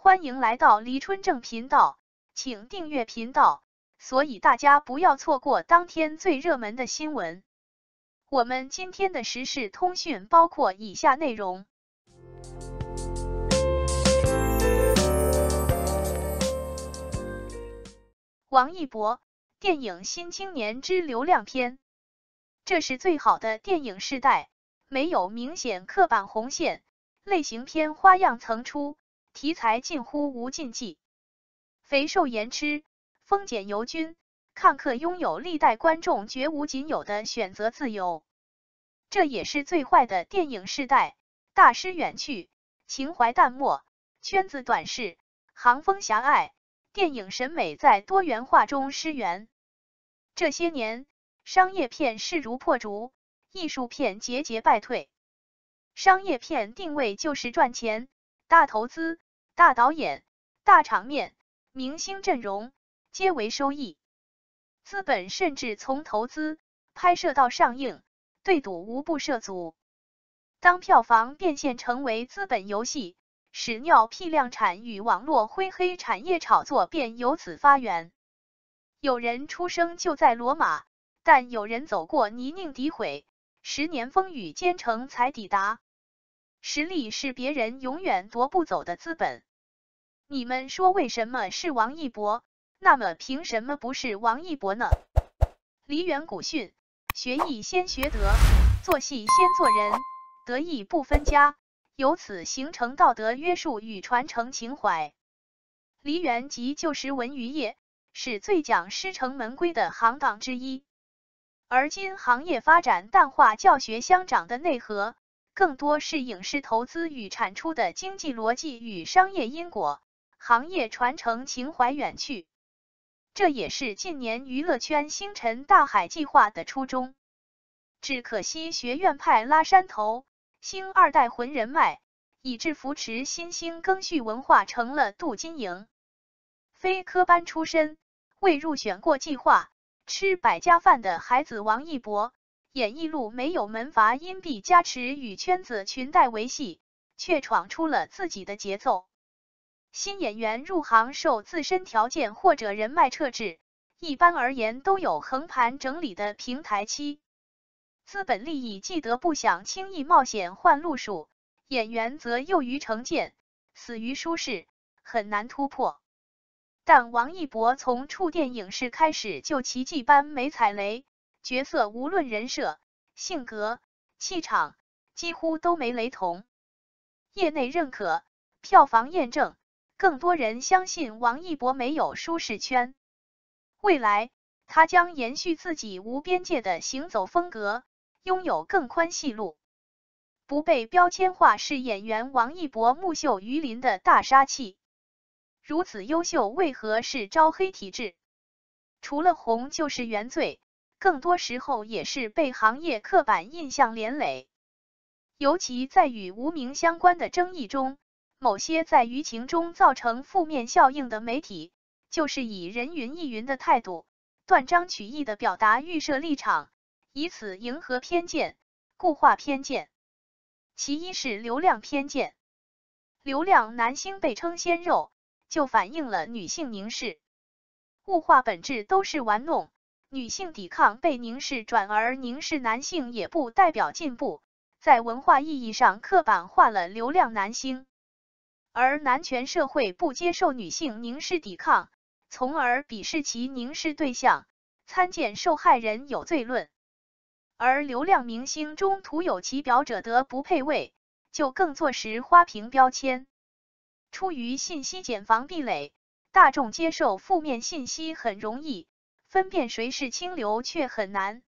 欢迎来到黎春正频道，请订阅频道，所以大家不要错过当天最热门的新闻。我们今天的时事通讯包括以下内容：王一博电影《新青年之流量篇》，这是最好的电影时代，没有明显刻板红线，类型片花样层出，题材近乎无禁忌。肥瘦盐吃，丰俭由君，看客拥有历代观众绝无仅有的选择自由。这也是最坏的电影时代，大师远去，情怀淡漠，圈子短视，行风狭隘，电影审美在多元化中失源。这些年，商业片势如破竹，艺术片节节败退。商业片定位就是赚钱，大投资、大导演、大场面、明星阵容，皆为收益。资本甚至从投资、拍摄到上映，对赌无不涉足。当票房变现成为资本游戏，屎尿屁量产与网络灰黑产业炒作便由此发源。有人出生就在罗马，但有人走过泥泞诋毁，10年风雨兼程才抵达。实力是别人永远夺不走的资本。你们说为什么是王一博？那么凭什么不是王一博呢？梨园古训：学艺先学德，做戏先做人，德艺不分家，由此形成道德约束与传承情怀。梨园即旧时文娱业，是最讲师承门规的行当之一。而今行业发展淡化教学相长的内核，更多是影视投资与产出的经济逻辑与商业因果，行业传承情怀远去。这也是近年娱乐圈星辰大海计划的初衷。只可惜学院派拉山头，星二代浑人脉，以致扶持新兴更续文化成了镀金营。非科班出身，未入选过计划，吃百家饭的孩子王一博，演艺路没有门阀荫蔽加持与圈子裙带维系，却闯出了自己的节奏。新演员入行受自身条件或者人脉撤制，一般而言都有横盘整理的平台期。资本利益既得不想轻易冒险换路数，演员则囿于成见，死于舒适，很难突破。但王一博从触电影视开始就奇迹般没踩雷，角色无论人设、性格、气场，几乎都没雷同。业内认可，票房验证，更多人相信王一博没有舒适圈。未来，他将延续自己无边界的行走风格，拥有更宽戏路，不被标签化是演员王一博木秀于林的大杀器。如此优秀，为何是招黑体质？除了红就是原罪，更多时候也是被行业刻板印象连累。尤其在与无名相关的争议中，某些在舆情中造成负面效应的媒体，就是以人云亦云的态度，断章取义的表达预设立场，以此迎合偏见，固化偏见。其一是流量偏见。流量男星被称鲜肉，就反映了女性凝视。物化本质都是玩弄，女性抵抗被凝视，转而凝视男性也不代表进步，在文化意义上刻板化了流量男星。而男权社会不接受女性凝视抵抗，从而鄙视其凝视对象，参见受害人有罪论。而流量明星中徒有其表者得不配位，就更坐实花瓶标签。出于信息茧房壁垒，大众接受负面信息很容易，分辨谁是清流却很难。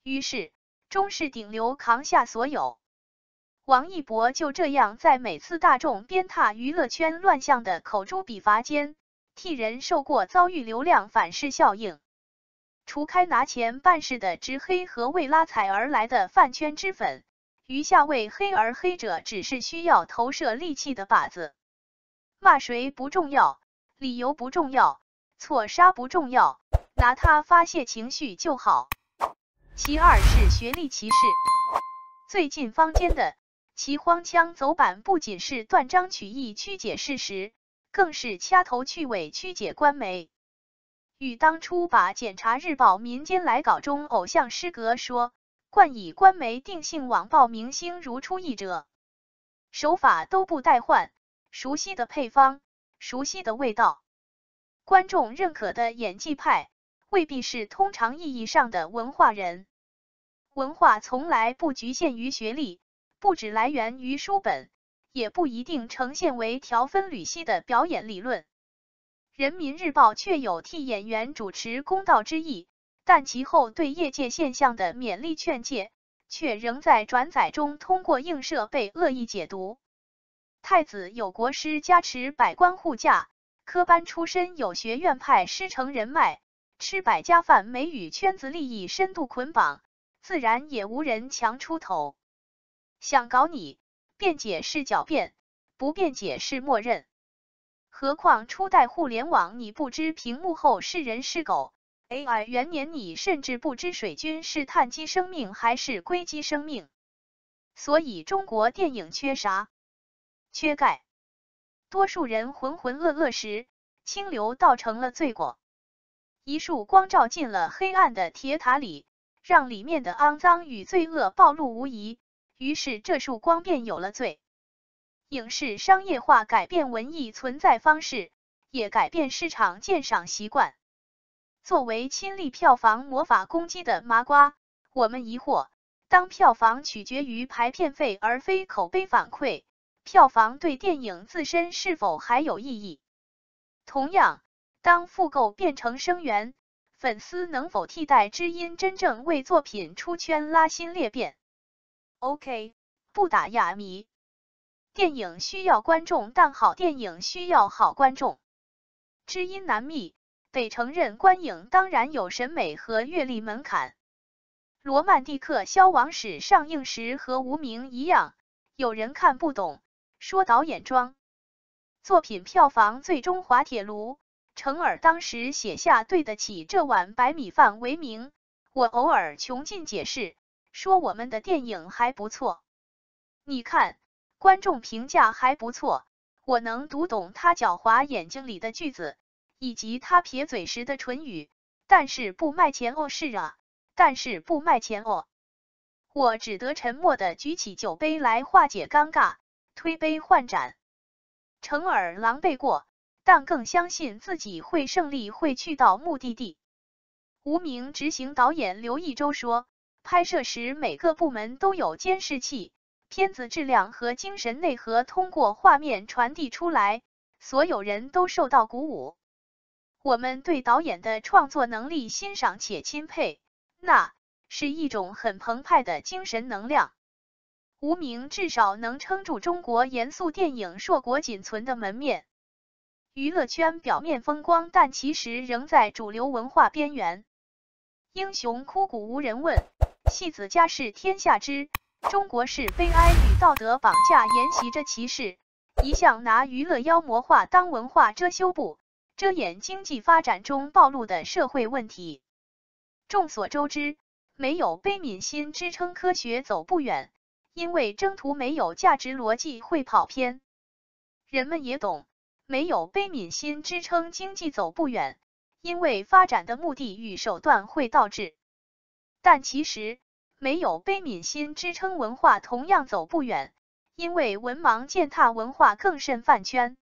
于是，中视顶流扛下所有。王一博就这样在每次大众鞭挞娱乐圈乱象的口诛笔伐间，替人受过遭遇流量反噬效应。除开拿钱办事的直黑和为拉踩而来的饭圈脂粉，余下为黑而黑者只是需要投射戾气的靶子。骂谁不重要，理由不重要，错杀不重要，拿他发泄情绪就好。其二是学历歧视。最近坊间的其荒腔走板不仅是断章取义曲解事实，更是掐头去尾曲解官媒。与当初把检察日报民间来稿中偶像诗格说冠以官媒定性网报明星如出一辙，手法都不带换，熟悉的配方，熟悉的味道，观众认可的演技派，未必是通常意义上的文化人。文化从来不局限于学历，不只来源于书本，也不一定呈现为条分缕析的表演理论。人民日报确有替演员主持公道之意，但其后对业界现象的勉励劝诫，却仍在转载中通过映射被恶意解读。太子有国师加持，百官护驾，科班出身有学院派师承人脉，吃百家饭没与圈子利益深度捆绑，自然也无人强出头。想搞你，辩解是狡辩，不辩解是默认。何况初代互联网，你不知屏幕后是人是狗 ；AI 元年，你甚至不知水军是碳基生命还是硅基生命。所以中国电影缺啥？缺钙。多数人浑浑噩噩时，清流倒成了罪过。一束光照进了黑暗的铁塔里，让里面的肮脏与罪恶暴露无遗，于是这束光便有了罪。影视商业化改变文艺存在方式，也改变市场鉴赏习惯。作为亲历票房魔法攻击的麻瓜，我们疑惑，当票房取决于排片费而非口碑反馈，票房对电影自身是否还有意义？同样，当复购变成生源，粉丝能否替代知音真正为作品出圈拉新裂变 ？OK， 不打哑谜。电影需要观众，但好电影需要好观众。知音难觅，得承认观影当然有审美和阅历门槛。罗曼蒂克消亡史上映时和无名一样，有人看不懂，说导演装。作品票房最终滑铁卢，程耳当时写下对得起这碗白米饭为名，我偶尔穷尽解释，说我们的电影还不错。你看。观众评价还不错，我能读懂他狡猾眼睛里的句子，以及他撇嘴时的唇语，但是不卖钱哦，是啊，但是不卖钱哦。我只得沉默地举起酒杯来化解尴尬，推杯换盏。程耳狼狈过，但更相信自己会胜利，会去到目的地。无名执行导演刘一舟说，拍摄时每个部门都有监视器。片子质量和精神内核通过画面传递出来，所有人都受到鼓舞。我们对导演的创作能力欣赏且钦佩，那是一种很澎湃的精神能量。无名至少能撑住中国严肃电影硕果仅存的门面。娱乐圈表面风光，但其实仍在主流文化边缘。英雄枯骨无人问，戏子家事天下知。中国式悲哀与道德绑架沿袭着歧视，一向拿娱乐妖魔化当文化遮羞布，遮掩经济发展中暴露的社会问题。众所周知，没有悲悯心支撑科学走不远，因为征途没有价值逻辑会跑偏。人们也懂，没有悲悯心支撑经济走不远，因为发展的目的与手段会倒置。但其实，没有悲悯心支撑文化同样走不远，因为文盲践踏文化更甚饭圈。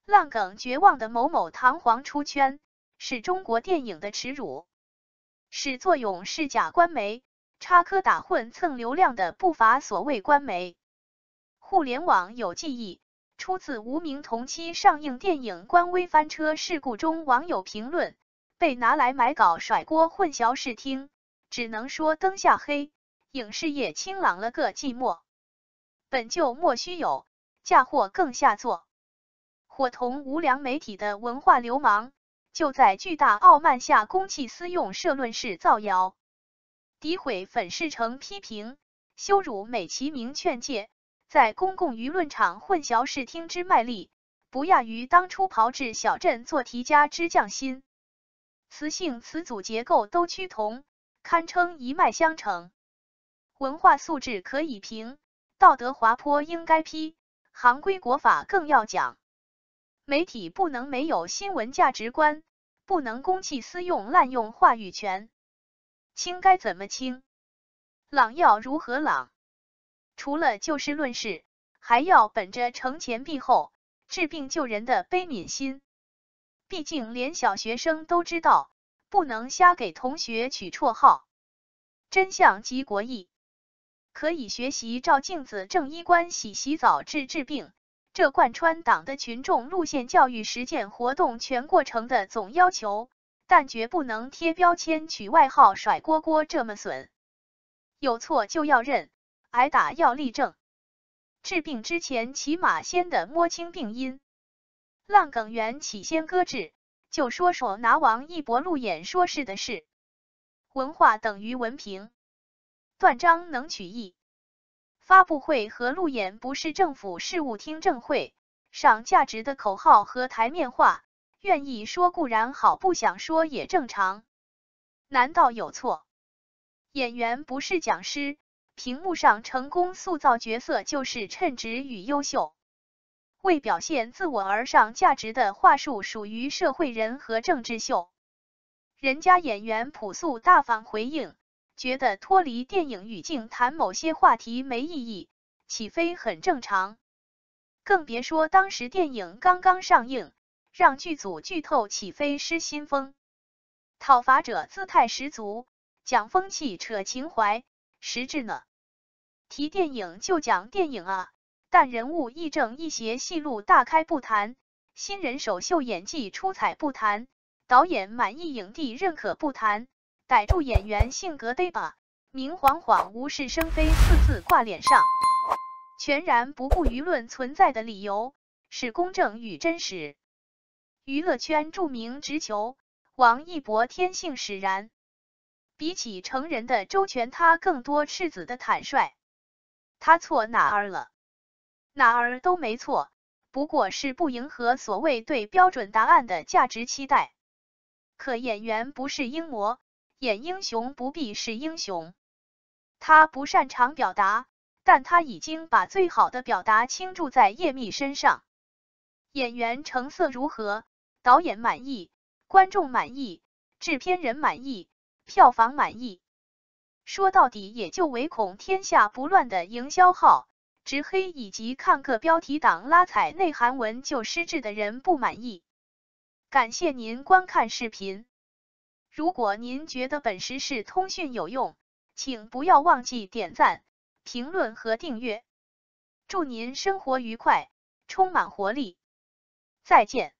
烂梗绝望的某某堂皇出圈，是中国电影的耻辱。始作俑是假官媒，插科打诨蹭流量的不乏所谓官媒。互联网有记忆，出自无名同期上映电影官微翻车事故中网友评论，被拿来买稿甩锅混淆视听。只能说灯下黑，影视业清朗了个寂寞。本就莫须有，嫁祸更下作。伙同无良媒体的文化流氓，就在巨大傲慢下公器私用社论式造谣，诋毁粉饰成批评，羞辱美其名劝诫，在公共舆论场混淆视听之卖力，不亚于当初炮制小镇做题家之匠心。词性词组结构都趋同，堪称一脉相承。文化素质可以评，道德滑坡应该批，行规国法更要讲。媒体不能没有新闻价值观，不能公器私用滥用话语权。清该怎么清？朗要如何朗？除了就事论事，还要本着惩前毖后、治病救人的悲悯心。毕竟连小学生都知道，不能瞎给同学取绰号。真相即国义。可以学习照镜子正衣冠洗澡治病，这贯穿党的群众路线教育实践活动全过程的总要求，但绝不能贴标签取外号甩锅锅这么损。有错就要认，挨打要立正。治病之前起码先得摸清病因。浪梗源起先搁置，就说说拿王一博路演说事的事。文化等于文凭。断章能取义。发布会和路演不是政府事务听证会，上价值的口号和台面话，愿意说固然好，不想说也正常。难道有错？演员不是讲师，屏幕上成功塑造角色就是称职与优秀。为表现自我而上价值的话术属于社会人和政治秀。人家演员朴素大方回应，觉得脱离电影语境谈某些话题没意义，起飞很正常。更别说当时电影刚刚上映，让剧组剧透起飞失心疯。讨伐者姿态十足，讲风气扯情怀，实质呢？提电影就讲电影啊，但人物亦正亦邪戏路大开不谈，新人首秀演技出彩不谈，导演满意影帝认可不谈，逮住演员性格逮把，明晃晃无事生非四字挂脸上，全然不顾舆论存在的理由，是公正与真实。娱乐圈著名直球王一博天性使然，比起成人的周全，他更多赤子的坦率。他错哪儿了？哪儿都没错，不过是不迎合所谓对标准答案的价值期待。可演员不是英模，演英雄不必是英雄。他不擅长表达，但他已经把最好的表达倾注在叶密身上。演员成色如何，导演满意，观众满意，制片人满意，票房满意。说到底也就唯恐天下不乱的营销号、直黑以及看个标题党拉踩内涵文就失智的人不满意。感谢您观看视频。如果您觉得本时事通讯有用，请不要忘记点赞、评论和订阅。祝您生活愉快，充满活力。再见。